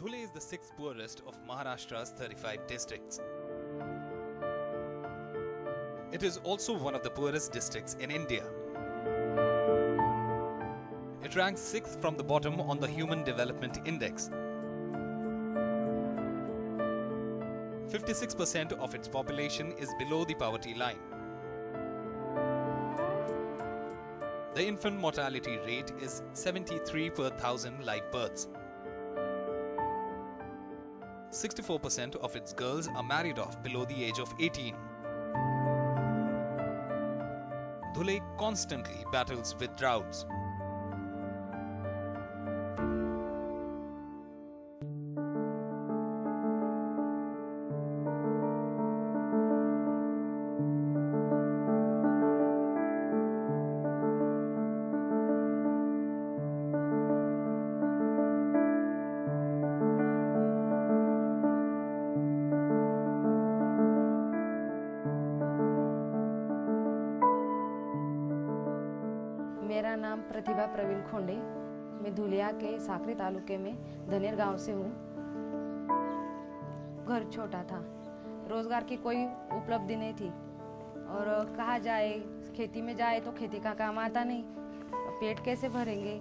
Dhule is the 6th poorest of Maharashtra's 35 districts. It is also one of the poorest districts in India. It ranks 6th from the bottom on the Human Development Index. 56% of its population is below the poverty line. The infant mortality rate is 73 per 1,000 live births. 64% of its girls are married off below the age of 18. Dhule constantly battles with droughts. मेरा नाम प्रतिभा प्रवीण खोंडे। मैं धुलिया के साकरी तालुके में धनेर गांव से हूँ। घर छोटा था, रोजगार की कोई उपलब्धि नहीं थी और कहा जाए खेती में जाए तो खेती का काम आता नहीं, पेट कैसे भरेंगे।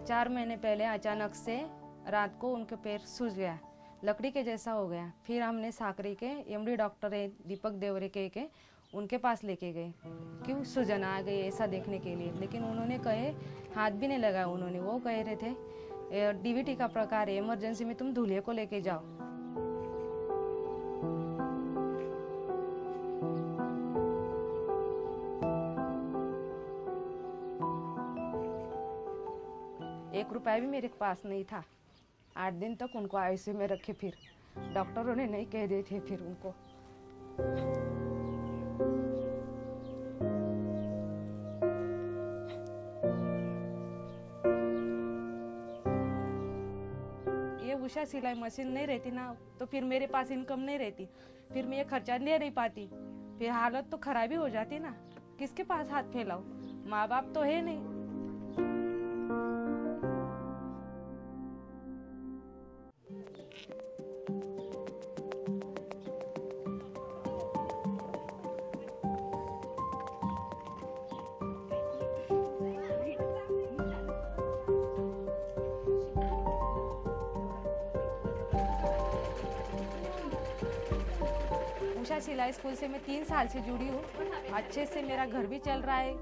चार महीने पहले अचानक से रात को उनके पैर सूज गया, लकड़ी के जैसा हो गया। फिर हमने साकरी के एमडी डॉक्टर है दीपक देवरे के उनके पास लेके गए कि सूजन आ गई ऐसा देखने के लिए, लेकिन उन्होंने कहे हाथ भी नहीं लगाया। उन्होंने वो कह रहे थे डीवीटी का प्रकार है, इमरजेंसी में तुम धुलिया को लेके जाओ। ₹1 भी मेरे पास नहीं था। 8 दिन तक उनको आईसीयू में रखे, फिर डॉक्टरों ने नहीं कह दिए थे फिर उनको। ये उषा सिलाई मशीन नहीं रहती ना तो फिर मेरे पास इनकम नहीं रहती, फिर मैं ये खर्चा ले नहीं पाती, फिर हालत तो खराब ही हो जाती ना। किसके पास हाथ फैलाऊं, माँ बाप तो है नहीं। उषा सिलाई स्कूल से मैं 3 साल से जुड़ी हूँ। अच्छे से मेरा घर भी चल रहा है,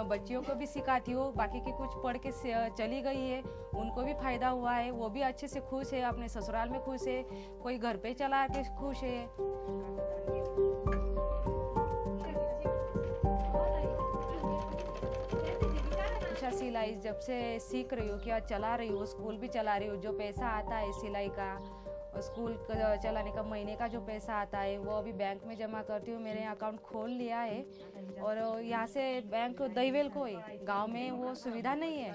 बच्चियों को भी सिखाती हूँ। बाकी की कुछ पढ़ के चली गई है, उनको भी फायदा हुआ है, वो भी अच्छे से खुश है, अपने ससुराल में खुश है, कोई घर पे चला के खुश है। उषा सिलाई जब से सीख रही हूँ, क्या चला रही हूँ, स्कूल भी चला रही हूँ। जो पैसा आता है सिलाई का, स्कूल चलाने का महीने का जो पैसा आता है वो अभी बैंक में जमा करती हूँ। मेरे अकाउंट खोल लिया है और यहाँ से बैंक दहीवेल को है, गांव में वो सुविधा नहीं है।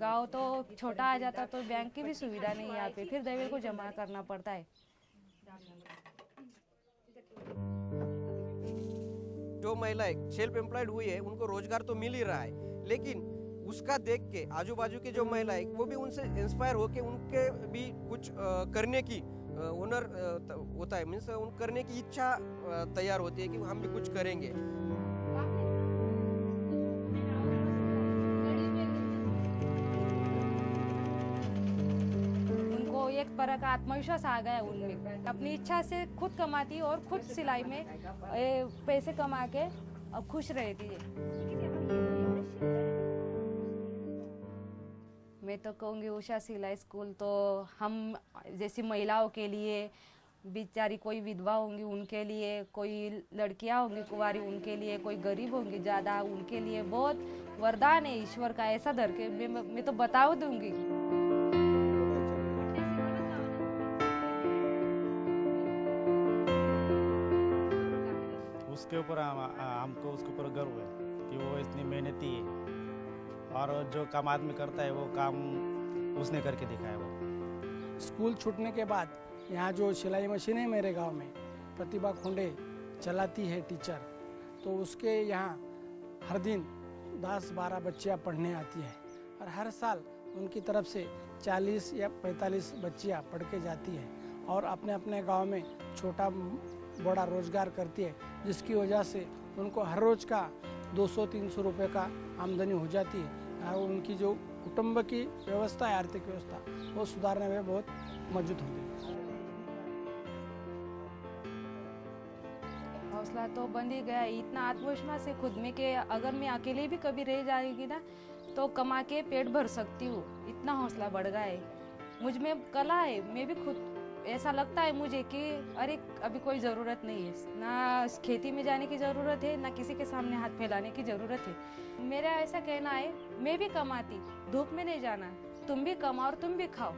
गांव तो छोटा आ जाता तो बैंक की भी सुविधा नहीं है यहाँ पे, फिर दहीवेल को जमा करना पड़ता है। जो महिलाएं सेल्फ एम्प्लॉयड हुई है उनको रोजगार तो मिल ही रहा है, लेकिन उसका देख के आजू बाजू की जो महिलाएं वो भी उनसे इंस्पायर होके उनके भी कुछ करने की हुनर होता है, मीन्स उन करने की इच्छा तैयार होती है कि हम भी कुछ करेंगे। उनको एक तरह का आत्मविश्वास आ गया उनमें, अपनी इच्छा से खुद कमाती और खुद सिलाई में पैसे कमा के अब खुश रहती है। मैं तो कहूँगी उषा सिलाई स्कूल तो हम जैसी महिलाओं के लिए, बेचारी कोई विधवा होंगी उनके लिए, कोई लड़कियां होंगी कुंवारी उनके लिए, कोई गरीब होंगी ज़्यादा उनके लिए बहुत वरदान है ईश्वर का। ऐसा धर के मैं तो बता दूंगी। उसके ऊपर हमको उसके ऊपर गर्व है कि वो इतनी मेहनती है और जो काम आदमी करता है वो काम उसने करके दिखाया। वो स्कूल छूटने के बाद यहाँ जो सिलाई मशीन है मेरे गांव में, प्रतिभा खोंडे चलाती है टीचर, तो उसके यहाँ हर दिन 10-12 बच्चियाँ पढ़ने आती हैं और हर साल उनकी तरफ से 40 या 45 बच्चियाँ पढ़ के जाती हैं और अपने अपने गांव में छोटा बड़ा रोजगार करती है, जिसकी वजह से उनको हर रोज का 200-300 रुपये का आमदनी हो जाती है और उनकी जो कुटुंब की व्यवस्था है, आर्थिक व्यवस्था, वो सुधारने में बहुत मदद होती है। हौसला तो बन ही गया, इतना आत्मविश्वास है खुद में कि अगर मैं अकेले भी कभी रह जाएगी ना तो कमा के पेट भर सकती हूँ, इतना हौसला बढ़ गया है। मुझ में कला है, मैं भी खुद ऐसा लगता है मुझे कि अरे अभी कोई ज़रूरत नहीं है, ना खेती में जाने की ज़रूरत है, ना किसी के सामने हाथ फैलाने की ज़रूरत है। मेरा ऐसा कहना है, मैं भी कमाती, धूप में नहीं जाना, तुम भी कमाओ और तुम भी खाओ।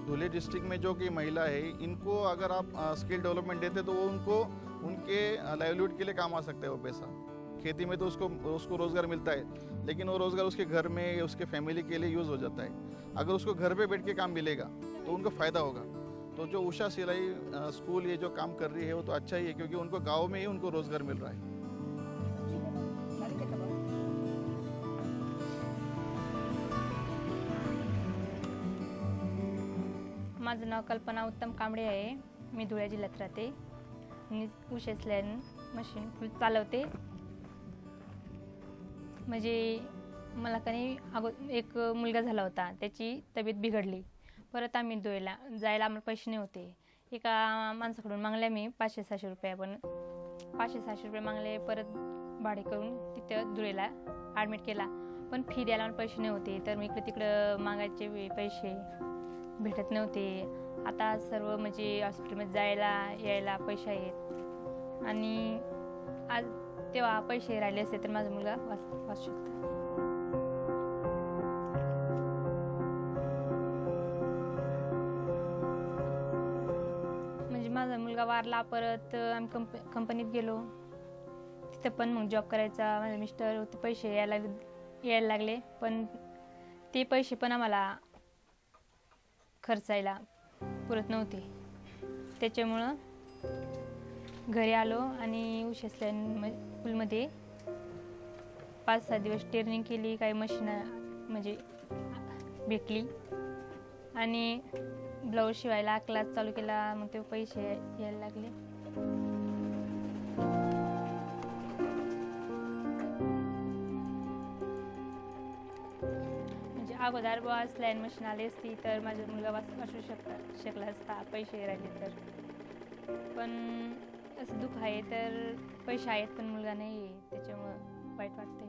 धुले डिस्ट्रिक्ट में जो कि महिला है, इनको अगर आप स्किल डेवलपमेंट देते तो वो उनको उनके लाइवलीहुड के लिए काम आ सकता है वो पैसा। खेती में तो उसको रोज़गार मिलता है, लेकिन वो रोज़गार उसके घर में उसके फैमिली के लिए यूज़ हो जाता है। अगर उसको घर पे बैठ के काम मिलेगा तो उनको फ़ायदा होगा। तो जो उषा सिलाई स्कूल ये जो काम कर रही है वो तो अच्छा ही है, क्योंकि उनको गाँव में ही उनको रोज़गार मिल रहा है। माझं नाव कल्पना उत्तम कांबळे आहे, मी धुळे जिल्ह्यात राहते आणि उषा सिलाई मशीन चालवते। म्हणजे मला कधी एक मुलगा झाला होता, त्याची तब्येत बिघडली, परत आम्ही धुळेला जायला आम्हाला पैसे नाही होते। एका माणसाकडून मागले मी 500-600 रुपये, पण 500-600 रुपये मागले, परत भाडे करून तिथं धुळेला ॲडमिट केला, पण फी द्यायला मला पैसे नाही होते। तर मी इकडे तिकडं मागायचे पैसे भेटत नव्हते। आता सर्व म्हणजे हॉस्पिटलमध्ये जायला यायला पैसे आहेत आणि आज तेव्हा पैसे राहिले असते तर माझा मुलगा वाचू शकतो। म्हणजे माझा मुलगा वारला, परत आम्ही कंपनीत गेलो, तिथं पण मग जॉब करायचा माझे मिस्टर, ते पैसे यायला लागले, पण ते पैसे पण आम्हाला खर्चायला पुरत नव्हते। त्याच्यामुळं घरी आलो आणि उषा सिलाई स्कूलमध्ये 5-6 दिवस ट्रेनिंग केली, काही मशीन म्हणजे भेटली आणि ब्लाऊज शिवायला क्लास चालू केला, मग ते पैसे यायला लागले। अगोदर सिलाई मशीन आली असती तर माझा मुलगा वाचू शकला असता, पैसे राहिले तर। पण असं दुःख आहे, तर पैसे आहेत पण मुलगा नाही आहे, त्याच्यामुळं वाईट वाटते।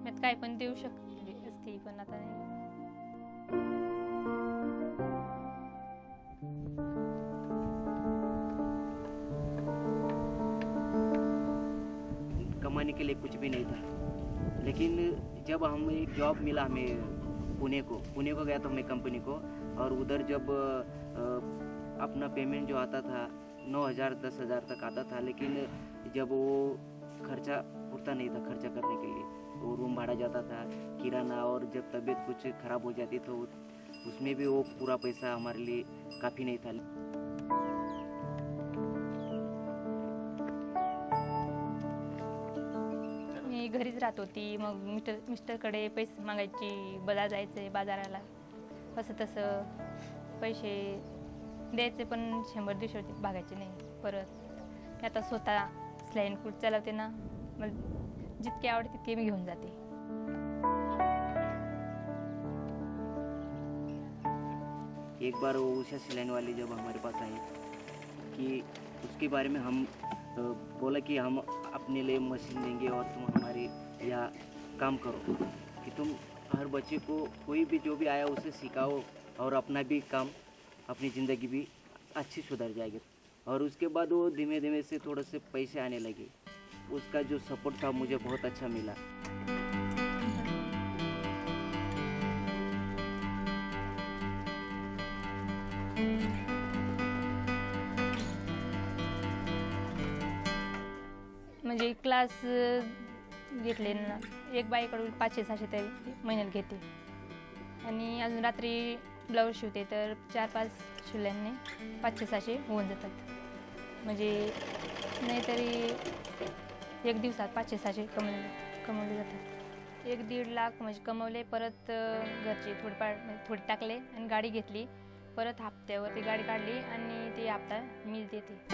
मी काय पण देऊ शकते असती, पण आता नाही। कमाने के लिए कुछ भी नहीं था, लेकिन जब हम एक जॉब मिला हमें पुणे को गया था मैं कंपनी को, और उधर जब अपना पेमेंट जो आता था 9,000-10,000 तक आता था, लेकिन जब वो खर्चा उठता नहीं था खर्चा करने के लिए, वो रूम भाड़ा जाता था, किराना, और जब तबीयत कुछ ख़राब हो जाती तो उसमें भी वो पूरा पैसा हमारे लिए काफ़ी नहीं था। घरीच राहत होती, मग मिस्टरकडे पैसे मागायची, जायचे बाजाराला, असं तसं पैसे द्यायचे, पण 100-200 भागायचे नाही। परत आता स्वतः सिलाई स्कूल चालवते ना, मला जितके आवडते तितके मी घेऊन जाते। एक बार वो उषा सिलाई वाली जब हमारे पास आई कि उसके बारे में हम बोला कि हम अपने लिए मशीन देंगे और तुम हमारे यहाँ काम करो, कि तुम हर बच्चे को कोई भी जो भी आया उसे सिखाओ और अपना भी काम, अपनी ज़िंदगी भी अच्छी सुधर जाएगी। और उसके बाद वो धीमे धीमे से थोड़े से पैसे आने लगे, उसका जो सपोर्ट था मुझे बहुत अच्छा मिला। म्हणजे क्लास घेतले ना, एक बाईकडून 500-600 तरी महिन्यात घेते आणि अजून रात्री ब्लाऊज शिवते तर 4-5 शिवल्यांनी 500-600 होऊन जातात. म्हणजे नाहीतरी एक दिवसात 500-600 कमवले जातात. 1-1.5 लाख म्हणजे कमवले. परत घरचे थोडे टाकले आणि गाडी घेतली. परत हप्त्यावरती गाडी काढली आणि ते हप्ता मी देते.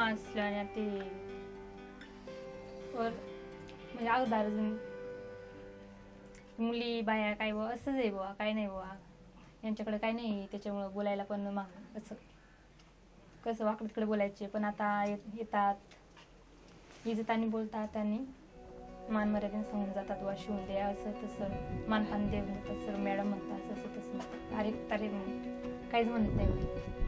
असल्याने ते वर म्हणजे अगोदर मुली बाया काय बुवा असंच आहे बुवा, काय नाही बुवा, यांच्याकडे काय नाही, त्याच्यामुळं बोलायला पण असं कसं वाकडं तिकडे बोलायचे. पण आता येतात, इज्जताने बोलतात आणि मान मर्यादेने सांगून जातात, वा शिवून द्या असं तसं, मानपान देऊन देतात. सर मॅडम म्हणतात असं तसं, तारीख काहीच म्हणत नाही.